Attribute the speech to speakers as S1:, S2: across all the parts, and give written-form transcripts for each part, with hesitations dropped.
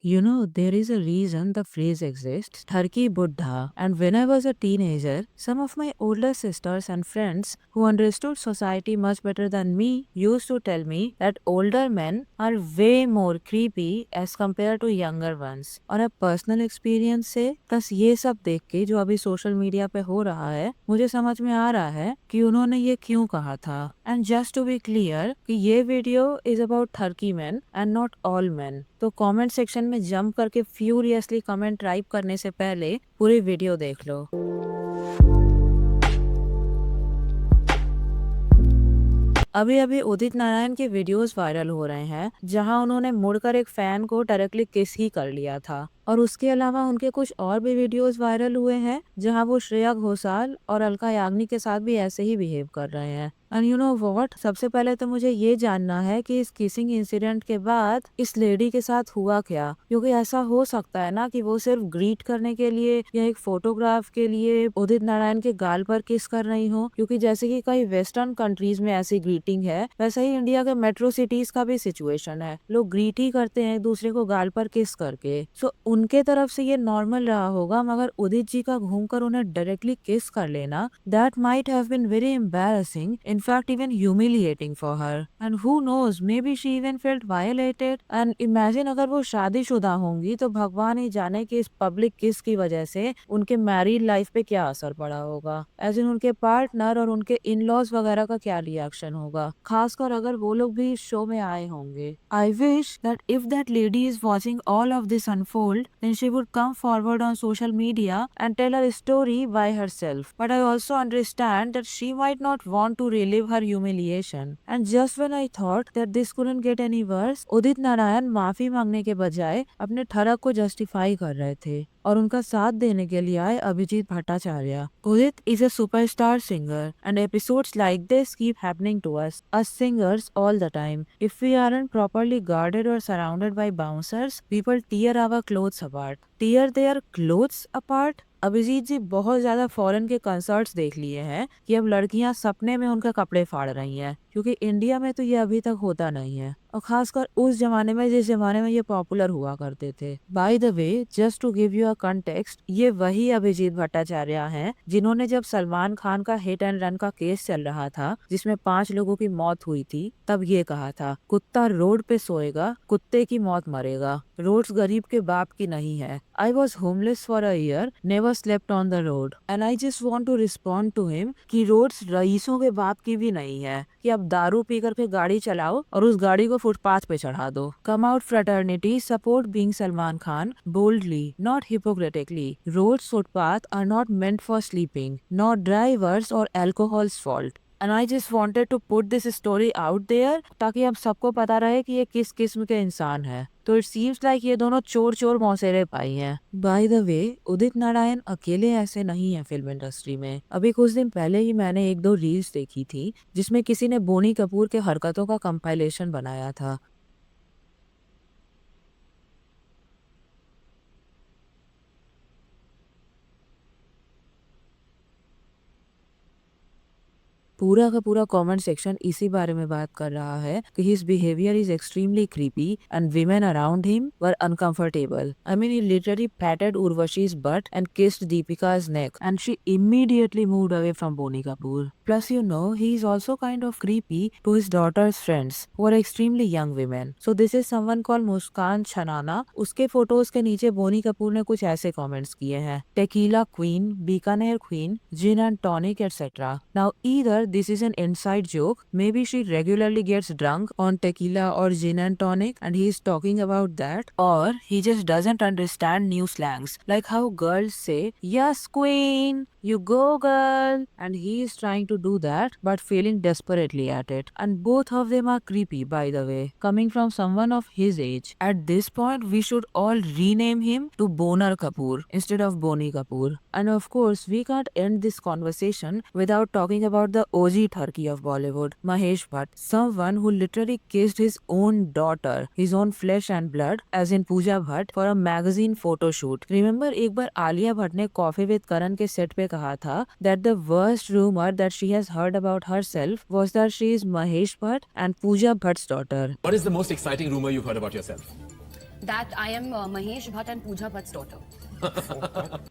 S1: There is a reason the phrase exists, Tharki Buddha. And when I was a teenager, some of my older sisters and friends who understood society much better than me used to tell me that older men are way more creepy as compared to younger ones. और अब personal experience से plus ये सब देख के जो अभी social media पे हो रहा है, मुझे समझ में आ रहा है कि उन्होंने ये क्यों कहा था। And just to be clear कि ये वीडियो इज अबाउट थर्की man and not all man. तो कमेंट सेक्शन में जंप करके फ्यूरियसली कमेंट टाइप करने से पहले पूरी वीडियो देख लो। अभी अभी उदित नारायण के वीडियोस वायरल हो रहे हैं जहां उन्होंने मुड़कर एक फैन को डायरेक्टली किस ही कर लिया था। और उसके अलावा उनके कुछ और भी वीडियोस वायरल हुए हैं जहां वो श्रेया घोषाल और अलका याग्निक के साथ भी ऐसे ही बिहेव कर रहे हैं। एंड यू नो व्हाट, सबसे पहले तो मुझे ये जानना है कि इस किसिंग इंसिडेंट के बाद इस लेडी के साथ हुआ क्या, क्योंकि ऐसा हो सकता है ना कि वो सिर्फ ग्रीट करने के लिए या एक फोटोग्राफ के लिए उदित नारायण के गाल पर किस कर रही हो, क्योंकि जैसे कि कई वेस्टर्न कंट्रीज में ऐसी ग्रीटिंग है, वैसे ही इंडिया के मेट्रो सिटीज का भी सिचुएशन है, लोग ग्रीट ही करते हैं एक दूसरे को गाल पर किस करके। सो उनके तरफ से ये नॉर्मल रहा होगा, मगर उदित जी का घूमकर उन्हें डायरेक्टली किस कर लेना, that might have been very embarrassing, in fact even humiliating for her. And who knows, maybe she even felt violated. And imagine अगर वो शादीशुदा होंगी तो भगवान ही जाने कि इस पब्लिक किस की वजह से उनके मैरिड लाइफ पे क्या असर पड़ा होगा, एज इन उनके पार्टनर और उनके इन लॉज वगैरह का क्या रिएक्शन होगा, खासकर अगर वो लोग भी इस शो में आए होंगे। I wish that if that lady is watching all of this unfold, then she would come forward on social media and tell her story by herself. But I also understand that she might not want to relive her humiliation. And just when I thought that this couldn't get any worse, Udit Narayan माफी मांगने के बजाय अपने ठरक को justify कर रहे थे और उनका साथ देने के लिए आए Abhijit Bhattacharya. Udit is a superstar singer and episodes like this keep happening to us singers all the time. If we aren't properly guarded or surrounded by bouncers, people tear our clothes apart. Tear their clothes apart? Abhijit जी बहुत ज्यादा foreign के concerts देख लिए हैं कि अब लड़कियां सपने में उनका कपड़े फाड़ रही हैं, क्योंकि इंडिया में तो ये अभी तक होता नहीं है, और खासकर उस जमाने में जिस जमाने में ये पॉपुलर हुआ करते थे। By the way, just to give you a context, ये वही अभिजीत भट्टाचार्य हैं जिन्होंने जब सलमान खान का हिट एंड रन का केस चल रहा था जिसमें 5 लोगों की मौत हुई थी, तब ये कहा था, कुत्ता रोड पे सोएगा, कुत्ते की मौत मरेगा, रोड्स गरीब के बाप की नहीं है। I was homeless for a year, never slept on the road, and I just want to respond to him कि रोड्स रईसों के बाप की भी नहीं है कि अब दारू पी करके गाड़ी चलाओ और उस गाड़ी को फुटपाथ पे चढ़ा दो। Come out fraternity, support being Salman Khan boldly, not hypocritically. Roads, footpath are not meant for sleeping, not drivers or alcohol's fault. And I just wanted to put this story out there ताकि अब सबको पता रहे कि ये किस किस्म के इंसान है। तो इट सीम्स लाइक ये दोनों चोर चोर मौसेरे पाई हैं। बाय द वे, उदित नारायण अकेले ऐसे नहीं है फिल्म इंडस्ट्री में। अभी कुछ दिन पहले ही मैंने 1-2 रील्स देखी थी जिसमें किसी ने बोनी कपूर के हरकतों का कंपाइलेशन बनाया था। पूरा का पूरा कमेंट सेक्शन इसी बारे में बात कर रहा है कि his behavior is extremely creepy and women around him were uncomfortable. I mean, he literally patted Urvashi's butt and kissed Deepika's neck, and she immediately moved away from Boni Kapoor. Plus, he is also kind of creepy to his daughter's friends who are extremely young women. So this is someone called Muskan Chanana. उसके photos के नीचे बोनी कपूर ने कुछ ऐसे comments किए हैं, tequila queen, Bikaner queen, gin and tonic etcetera. Now either this is an inside joke, maybe she regularly gets drunk on tequila or gin and tonic and he is talking about that, or he just doesn't understand new slangs like how girls say yes queen, you go girl, and he is trying to do that but failing desperately at it. And both of them are creepy, by the way, coming from someone of his age. At this point we should all rename him to Bonar Kapoor instead of Boni Kapoor. And of course we can't end this conversation without talking about the OG Turkey of Bollywood, Mahesh Bhatt, someone who literally kissed his own daughter, his own flesh and blood, as in Pooja Bhatt, for a magazine photo shoot. Remember, एक बार आलिया भट्ट ने coffee with करण के set पे कहा था that the worst rumor that she has heard about herself was that she is Mahesh Bhatt and Pooja Bhatt's daughter.
S2: What is the most exciting rumor you've heard about yourself? that I am Mahesh Bhatt and Pooja Bhatt's daughter.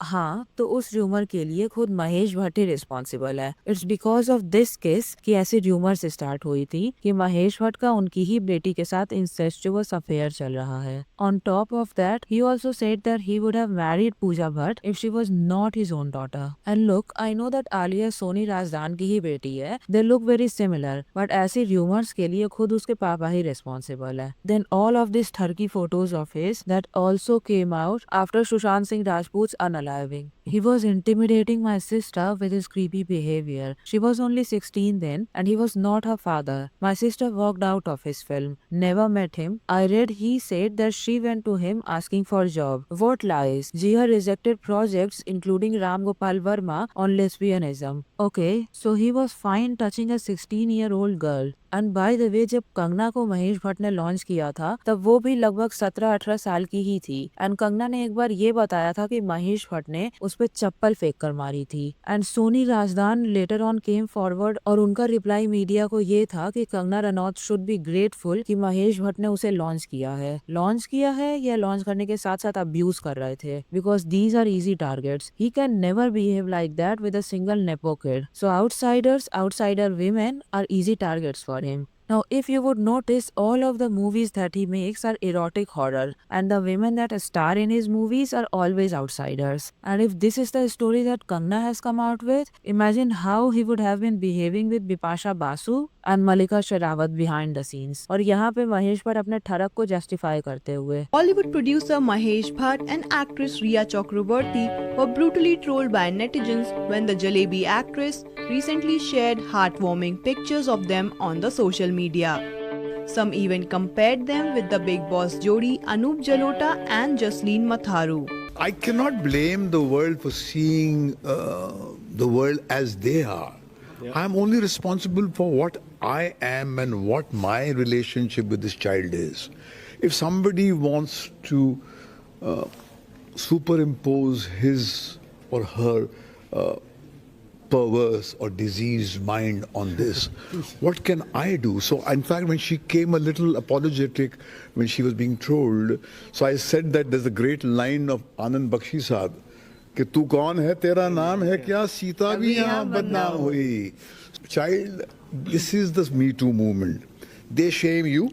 S1: हाँ, तो उस rumour के लिए खुद महेश भट्ट ही responsible है। It's because of this case कि ऐसी rumours start हुई थी कि महेश भट्ट का उनकी ही बेटी के साथ इंसेस्चुअस अफेयर चल रहा है। On top of that he also said that he would have married Pooja Bhatt if she was not his own daughter. And look, I know that Alia Soni Razdan की ही बेटी है, they look very similar, but ऐसी र्यूमर्स के लिए खुद उसके पापा ही रिस्पॉन्सिबल है। देन ऑल ऑफ दिस ठरकी photos of his that also came out after Sushant Singh Rajput's unaliving. He was intimidating my sister with his creepy behavior. She was only 16 then and he was not her father. My sister walked out of his film. Never met him. I read he said that she went to him asking for a job. What lies? Jia rejected projects including Ram Gopal Verma on lesbianism. Okay, so he was fine touching a 16-year-old girl. And bye the वे, जब कंगना को महेश भट्ट ने launch किया था तब वो भी लगभग 17-18 साल की ही थी। एंड कंगना ने एक बार ये बताया था कि महेश भट्ट ने उस पे चप्पल फेंक कर मारी थी। And Soni Razdan later on came forward और उनका रिप्लाई मीडिया को ये था कि Kangana Ranaut should be grateful कि महेश भट्ट ने उसे लॉन्च किया है या लॉन्च करने के साथ साथ अब्यूज कर रहे थे, because these are easy targets. He can never behave like that with a single nepo kid. So outsider women are easy targets for him. Now, if you would notice, all of the movies that he makes are erotic horror, and the women that star in his movies are always outsiders. And if this is the story that Kanna has come out with, imagine how he would have been behaving with Bipasha Basu and Malika Sherawat behind the scenes. और यहाँ पे महेश भट्ट अपने ठरक को justify करते हुए,
S3: Bollywood producer Mahesh Bhatt and actress Riya Chakraborty were brutally trolled by netizens when the Jalebi actress recently shared heartwarming pictures of them on the social media. Some even compared them with the Big Boss jodi Anup Jalota and Jasleen Matharu.
S4: I cannot blame the world for seeing the world as they are. Yeah. I'm only responsible for what I am and what my relationship with this child is. If somebody wants to superimpose his or her perverse or diseased mind on this, what can I do? So in fact, when she came a little apologetic when she was being trolled, so I said that there's a great line of Anand Bakshi Sahab कि तू कौन है, तेरा नाम है क्या, सीता भी यहाँ बदनाम हुई. Child, this is the Me Too movement. They shame you.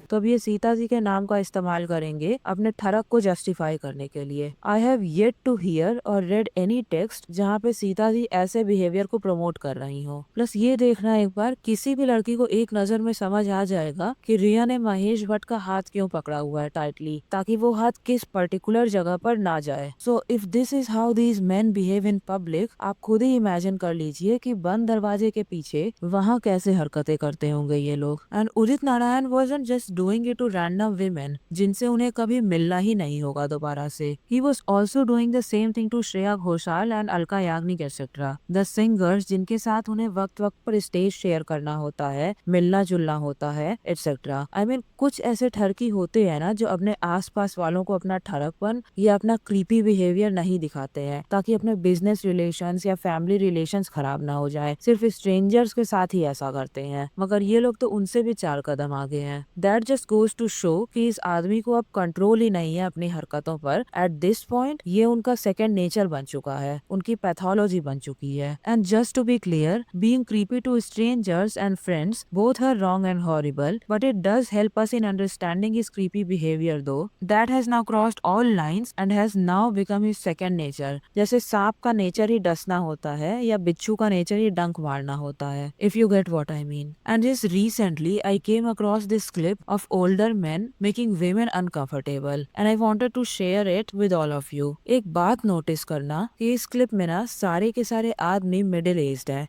S1: तो अब ये सीता जी के नाम का इस्तेमाल करेंगे अपने ठरक को जस्टिफाई करने के लिए। I have yet to hear और रेड एनी टेक्स्ट जहाँ पे सीता जी ऐसे बिहेवियर को प्रमोट कर रही हो। प्लस ये देखना एक बार, किसी भी लड़की को एक नजर में समझ आ जाएगा कि रिया ने महेश भट्ट का हाथ क्यों पकड़ा हुआ है टाइटली, ताकि वो हाथ किस पर्टिकुलर जगह पर ना जाए। So if this is how these main behave in public, आप खुद ही इमेजिन कर लीजिए कि बंद दरवाजे के पीछे वहाँ कैसे हरकतें करते होंगे ये लोग। And Udit Narayan wasn't just doing it to random women जिनसे उन्हें कभी मिलना ही नहीं होगा दोबारा से। He was also doing the same thing to Shreya Ghoshal and Alka Yagnik etcetera, the singers जिनके साथ उन्हें वक्त वक्त पर स्टेज शेयर करना होता है, मिलना जुलना होता है, एक्सेट्रा। आई मीन कुछ ऐसे ठरकी होते हैं ना जो अपने आसपास वालों को अपना ठरकपन या अपना क्रीपी बिहेवियर नहीं दिखाते हैं ताकि अपने बिजनेस रिलेशंस या फैमिली रिलेशंस खराब ना हो जाए। सिर्फ स्ट्रेंजर्स के साथ ही ऐसा करते हैं, मगर ये लोग तो उनसे भी 4 कदम आगे हैं। That just goes to show कि इस आदमी को अब कंट्रोल ही नहीं है अपनी हरकतों पर। एट दिस पॉइंट ये उनका सेकेंड नेचर बन चुका है, उनकी पैथोलॉजी बन चुकी है। And just to be clear, being creepy to strangers and friends both are wrong and horrible, but it does help us in understanding his creepy behavior though. That has now crossed all lines and has now become his second nature. जैसे सांप का nature ही डसना होता है या बिच्छू का nature ही डंक मारना होता है, if you get what I mean. And just recently I came across this clip of older men making women uncomfortable and I wanted to share it with all of you. एक बात notice करना कि इस clip में ना सारे के सारे आदमी मिडिल एज्ड है।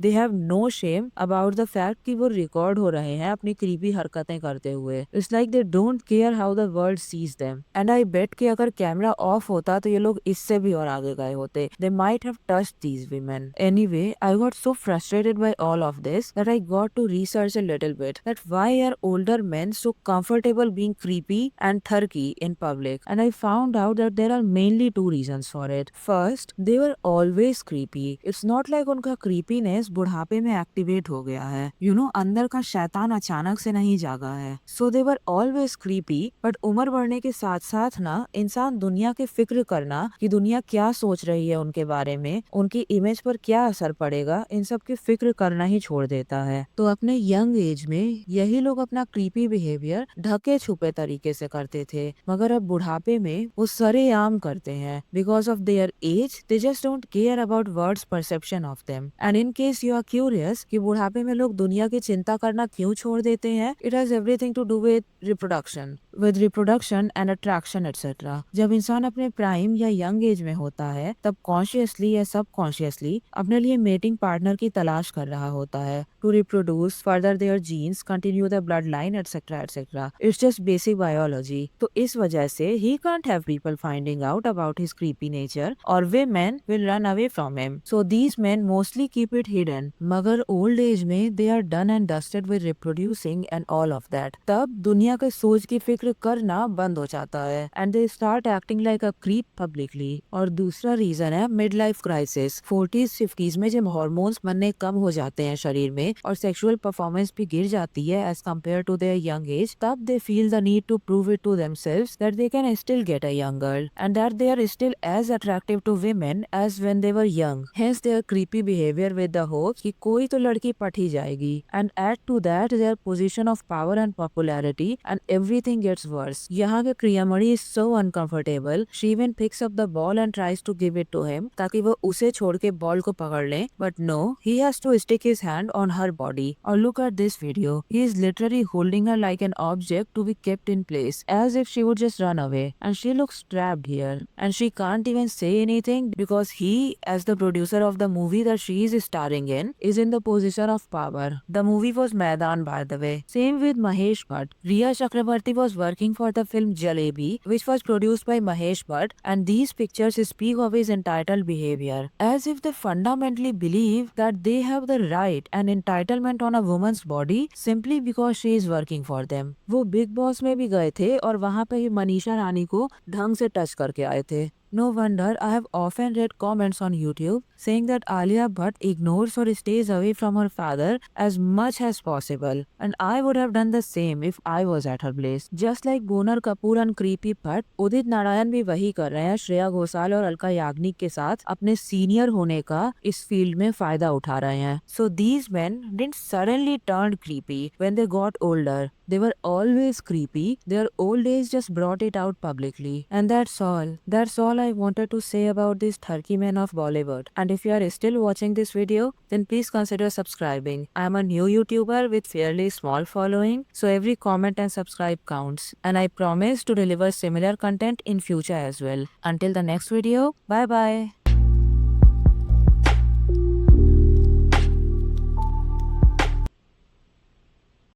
S1: They have no shame about the fact कि वो रिकॉर्ड हो रहे हैं अपनी क्रीपी हरकतें करते हुए। It's like they don't care how the world sees them. And I bet कि अगर कैमरा ऑफ होता तो ये लोग इससे भी और आगे गए होते। They might have touched these women. Anyway, I got so frustrated by all of this that I got to research a little bit that why are older men so comfortable being creepy and thurky in public. And I found out that there are mainly 2 reasons for it. First, they were always creepy. It's not like उनका creepiness conscious बुढ़ापे में activate हो गया है। अंदर का शैतान अचानक से नहीं जागा है। सो दे वर ऑलवेज क्रीपी, बट उम्र बढ़ने के साथ साथ ना इंसान दुनिया की फिक्र करना कि दुनिया क्या सोच रही है उनके बारे में, उनकी इमेज पर क्या असर पड़ेगा, इन सब की फिक्र करना ही छोड़ देता है। तो अपने यंग एज में यही लोग अपना क्रीपी बिहेवियर ढके छुपे तरीके से करते थे, मगर अब बुढ़ापे में वो सरेआम करते हैं। Because of their age they just don't care about words perception of them. And in case you are curious कि बुढ़ापे में लोग दुनिया की चिंता करना क्यों छोड़ देते हैं, it has everything to do with reproduction and attraction etcetera. जब इंसान अपने प्राइम या यंग एज में होता है तब कॉन्शियसली या सबकॉन्शियसली अपने लिए मेटिंग पार्टनर की तलाश कर रहा होता है, to reproduce further their genes, continue the blood line etcetera etcetera. It's just basic biology. तो इस वजह से ही can't have people finding out about his creepy nature, और वे men will run away from him. So these men mostly keep it hidden. मगर old age में they are done and dusted with reproducing and all of that. तब दुनिया के सोच की फिक्र करना बंद हो जाता है and they start acting like a creep publicly. और दूसरा रीजन है mid life crisis. 40s 50s में जब हॉर्मोन्स बनने कम हो जाते हैं शरीर में और सेक्सुअल परफॉर्मेंस भी गिर जाती है age compared to their young age, तब they feel the need to prove it to themselves that they can still get a young girl and that they are still as attractive to women as when they were young. Hence their creepy behavior with the hope कि कोई तो लड़की पट ही जाएगी. And add to that their position of power and popularity and everything gets worse. यहाँ के क्रियामणि is so uncomfortable. She even picks up the ball and tries to give it to him ताकि वो उसे छोड़ के बॉल को पकड़ ले. But no, he has to stick his hand on her body. Or look at this video. He is literally holding her like an object to be kept in place as if she would just run away. And she looks trapped here. And she can't even say anything because he, as the producer of the movie that she is starring in, is in the position of power. The movie was Maidan, by the way. Same with Mahesh Bhatt. Riya Chakrabarti was working for the film Jalebi, which was produced by Mahesh Bhatt, and these pictures speak of his entitled behavior, as if they fundamentally believe that they have the right and entitlement on a woman's body simply because she is working for them. वो big boss में भी गए थे और वहाँ पे ही मनीषा रानी को ढंग से टच करके आए थे। No wonder I have often read comments on YouTube saying that Alia Bhatt ignores or stays away from her father as much as possible, and I would have done the same if I was at her place. Just like Bonar Kapoor and Creepy Bhatt, Udit Narayan भी वही कर रहे हैं श्रेया घोषाल और अलका याग्निक के साथ अपने senior होने का इस फील्ड में फायदा उठा रहे हैं। So these men didn't suddenly turn creepy when they got older. They were always creepy. Their old age just brought it out publicly. And that's all. That's all I wanted to say about these Turkey men of Bollywood. And if you are still watching this video, then please consider subscribing. I am a new YouTuber with fairly small following, so every comment and subscribe counts. And I promise to deliver similar content in future as well. Until the next video, bye bye.